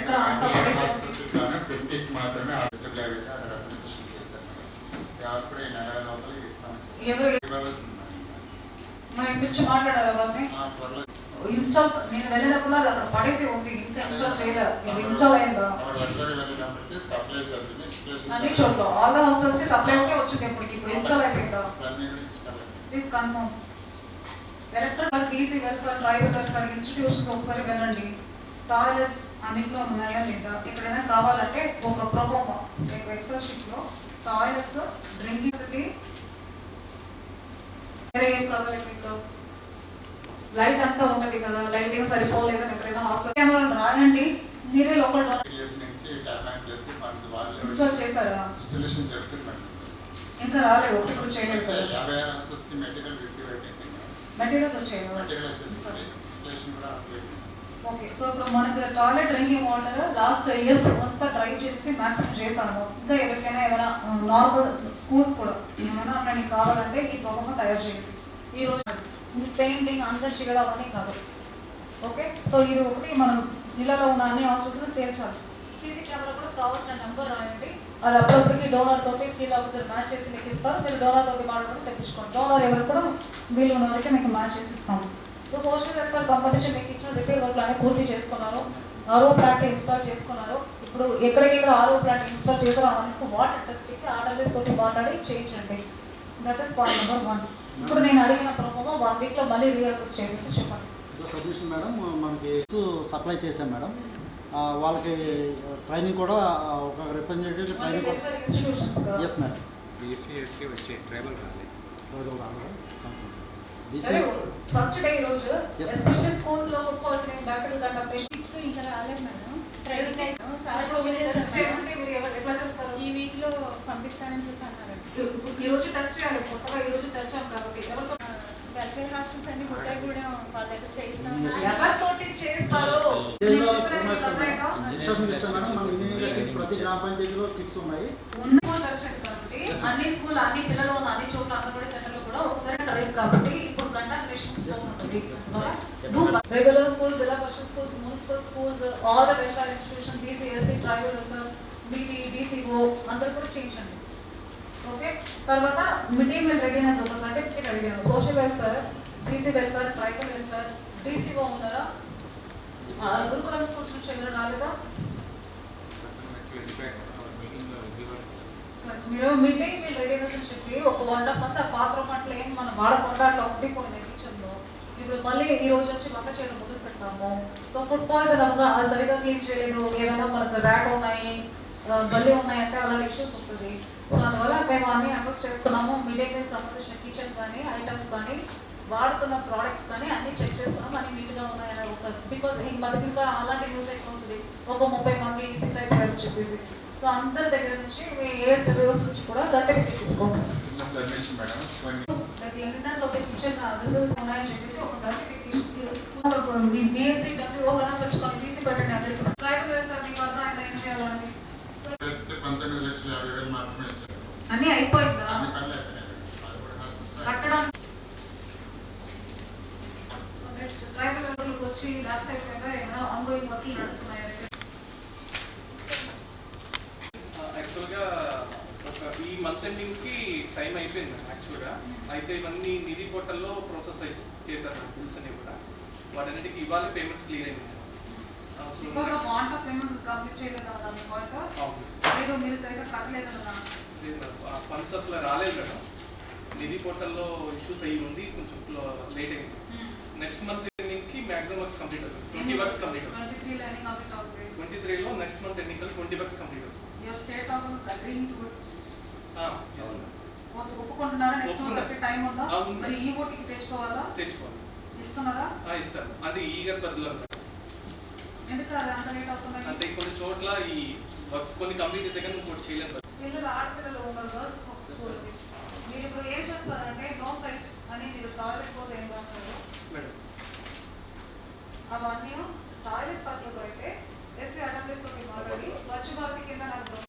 ఎక్కడ అంత పడేసి మాత్రమే అప్పుడే నెల లోపల ఇస్తాం. మరి పిలిచి మాట్లాడారా వాళ్ళని? ఇన్స్టాల్ నేను వెళ్ళినప్పుడు అది అక్కడ పడేసి ఉంది, ఇంకా ఇన్స్టాల్ చేయలేదు. ఇన్స్టాల్ అయిందా? అన్ని చోట్ల ఆల్ ద హాస్టల్స్ కి సప్లై ఒకటే వచ్చింది. ఇప్పుడు ఇన్స్టాల్ అయిపోయిందా? Please confirm. Electrical, DC welfare, tribal welfare institutions ఒకసారి వెళ్ళండి. టాయిలెట్స్ అన్నింటిలో ఉన్నాయా లేదా? ఎక్కడైనా కావాలంటే ఒక ప్రోమో ఎక్సెల్ షీట్ లో టాయిలెట్స్, డ్రింకింగ్ సిటీ, ఏం కావాలి మీకు? లైట్ అంతా ఉంటది కదా, లైటింగ్ సరిపోలేదని ఎక్కడైనా హాస్టల్ కెమెరాలు రానండి. మీరే లోకల్ ఇన్స్టాల్ చేశారా? ఇంకా రాలేదు, ఒకటి కూడా చేయలేదు. మెటీరియల్స్ వచ్చాయి. ఓకే, సో ఇప్పుడు మనకి toilet, drinking water last year అంతా డ్రైవ్ చేసి మ్యాక్సిమం చేశాను. ఇంకా ఎవరికైనా ఏమైనా నార్మల్ స్కూల్స్ కూడా ఏమైనా అట్లా కావాలంటే ఈ ప్రోగ్రామ్ తయారు చేయండి. ఈరోజు పెయింటింగ్ అందరు చేయడం అవన్నీ కాదు. ఓకే, సో ఇది ఒకటి మనం జిల్లాలో ఉన్న అన్ని హాస్టల్స్ తీర్చాలి. సీసీ కెమెరా కూడా కావాల్సిన నెంబర్ రాయండి. అది అప్పుడప్పటికి డోనర్ తోటి స్కిల్ ఆఫీసర్ మ్యాచ్ చేసి మీకు ఇస్తారు. మీరు డోనర్ తోటి మాట్లాడుకుని తెప్పించుకోండి. డోనర్ ఎవరు కూడా వీళ్ళు ఉన్న వరకు మీకు మ్యాచ్ చేసి ఇస్తాము. సో సోషల్ వెల్ఫేర్ సంబంధించి మీకు ఇచ్చిన రిపేర్ వర్క్లు అన్ని పూర్తి చేసుకున్నారు. ఆర్ఓ ప్లాంట్ ఇన్స్టాల్ చేసుకున్నారు. ఇప్పుడు ఎక్కడికెక్కడ ఆర్ఓ ప్లాంట్ ఇన్స్టాల్ చేసారో అవన్నీ వాటర్ టెస్టింగ్ ఆర్డర్స్ తోటి మాట్లాడి చేయించండి. That is point number 1. ఇప్పుడు నేను అడిగిన ప్రోమో 1 వీక్ లో మళ్ళీ రీఅసెస్ చేసేసి చెప్పండి. సబ్మిషన్ మేడం మనకి సప్లై చేశాం మేడం. వాళ్ళకి ట్రైనింగ్ కూడా ఒక representative training yes madam. BCSC వచ్చే ట్రైబల్ రాలేదు. ఫస్ట్ డే రోజు ఎస్పెషల్లీ స్కూల్స్ లో ఫుడ్ పాయిజనింగ్, బ్యాక్టీరియల్ కంటామినేషన్ ఇంకా రాలేదు మేడం. ఎట్లా చేస్తారు? ఈ వీక్ లో పంపిస్తానని చెప్పి అన్నారు. ఈ రోజు టెస్ట్ చేయాలి. కొత్తగా ఈ రోజు తెచ్చాం కాబట్టి ఎవరితో వెల్ఫేర్ హాస్టల్స్ అన్ని కొత్తగా కూడా వాళ్ళ దగ్గర చేయిస్తాం. ఎవరితోటి చేస్తారు? ప్రతి గ్రామ పంచాయతీలో కిట్స్ ఉన్నాయి. కాబట్టి అన్ని స్కూల్, అన్ని పిల్లలు ఉన్న అన్ని చోట్ల అంగన్వాడీ సెంటర్ లో కూడా ఒకసారి డ్రైవ్ కాబట్టి ఇప్పుడు కంటామినేషన్ ఉంటుంది. Regular schools, Zilla Parishad schools, municipal schools, all the welfare institution, DCSC, tribal welfare, DT, DCO అందరూ కూడా చేయించండి. ఓకే, తర్వాత మిడ్ డే మీల్ రెడీనెస్ ఒక సర్టిఫికేట్ అడిగాను. Social welfare, DC welfare, tribal welfare, DCO ఉన్నారా? గురుకులం స్కూల్స్ నుంచి ఎవరు రాలేదా? మీరు మిడ్ డే మీల్ రెడీనెస్ అని చెప్పి ఒక 1.5 months ఆ పాత్ర అట్లా ఏం మనం వాడకుండా అట్లా ఉండిపోయింది కిచెన్లో. ఇప్పుడు మళ్ళీ ఈ రోజు నుంచి వంట చేయడం మొదలు పెట్టాము. సో ఫుడ్ పాయిజన్ అవ్వగా సరిగా క్లీన్ చేయలేదు, ఏమైనా మనకు ర్యాట్ ఉన్నాయి, బల్లి ఉన్నాయి అంటే అలాంటి ఇష్యూస్ వస్తుంది. సో అందువల్ల మేము అన్ని అసెస్ చేసుకున్నాము. మిడ్ డే మీల్ సంబంధించిన కిచెన్ కానీ, ఐటమ్స్ కానీ, వాడుతున్న ప్రోడక్ట్స్ కానీ అన్ని చెక్ చేసుకున్నాం. అన్ని నీట్గా ఉన్నాయని ఒక బికాస్ మనకి ఇంకా అలాంటి న్యూస్ ఎక్కువ వస్తుంది, ఒక 30 మంది సిక్ అయిపోయారు చెప్పేసి. సో అందరి దగ్గర నుంచి మీ ఏఎస్ రివ్యూస్ నుంచి కూడా సర్టిఫికేట్ తీసుకోండి. Cleanliness of the kitchen whistles ఉన్నాయని చెప్పేసి ఒక సర్టిఫికేట్ మీ బీఎస్సీ డబ్ల్యూఓస్ అన్న పెంచుకోండి. తీసి పెట్టండి అందరికీ. ట్రైబల్ వెల్ఫేర్ మీకు అర్థం ఆయన ఏం చేయాలని అన్నీ అయిపోయిందా? కట్టడం నెక్స్ట్ ట్రైబల్ వెల్ఫేర్కి వచ్చి ల్యాబ్స్ అయిపోయిందా? ఏమైనా ఆన్గోయింగ్ వర్క్లు నడుస్తున్నాయా? యాక్చువల్గా ఒక ఈ మంత్ ఎండింగ్కి టైం అయిపోయింది యాక్చువల్గా. అయితే ఇవన్నీ నిధి పోర్టల్లో ప్రాసెస్ చేశారు బిల్స్ అన్ని కూడా. వాటన్నిటికి ఇవాళ పేమెంట్స్ క్లియర్ అయింది. ఫండ్స్ అసలు రాలేదు మేడం. నిధి పోర్టల్లో ఇష్యూస్ అయ్యి ఉంది, కొంచెం లేట్ అయింది. నెక్స్ట్ మంత్ ఎండింగ్కి మ్యాక్సిమం వర్క్స్ కంప్లీట్ అవుతుంది. 20 వర్క్స్ కంప్లీట్ అవుతుంది. 23లో next month ending 20 works complete అవుతుంది. Your state office is agreeing to it. Yes ma'am. ఒప్పుకుంటున్నారా? నెక్స్ట్ మంత్ టైం ఉందా? మరి ఈ ఓటికి తెచ్చుకోవాలా? తెచ్చుకోవాలి. ఇస్తున్నారా? ఇస్తారు. అంటే ఈ ఇయర్ పరిధిలో ఎందుకు అది అంత లేట్ అవుతుంది? అంటే కొన్ని చోట్ల ఈ వర్క్స్ కొన్ని కంప్లీట్ అయితే కానీ ఇంకోటి చేయలేదు. పిల్లలు ఆడపిల్లలు ఉన్నారు వర్క్స్ ఫోకస్. మీరు ఇప్పుడు ఏం చేస్తారంటే నో సైట్ అని మీరు టాయిలెట్ కోసం ఏం చేస్తారు మేడం? అవన్నీ టాయిలెట్ పర్పస్ అయితే ఎస్సీ అటెండెన్స్ తోటి మాట్లాడి స్వచ్ఛ భారత్ కింద నాకు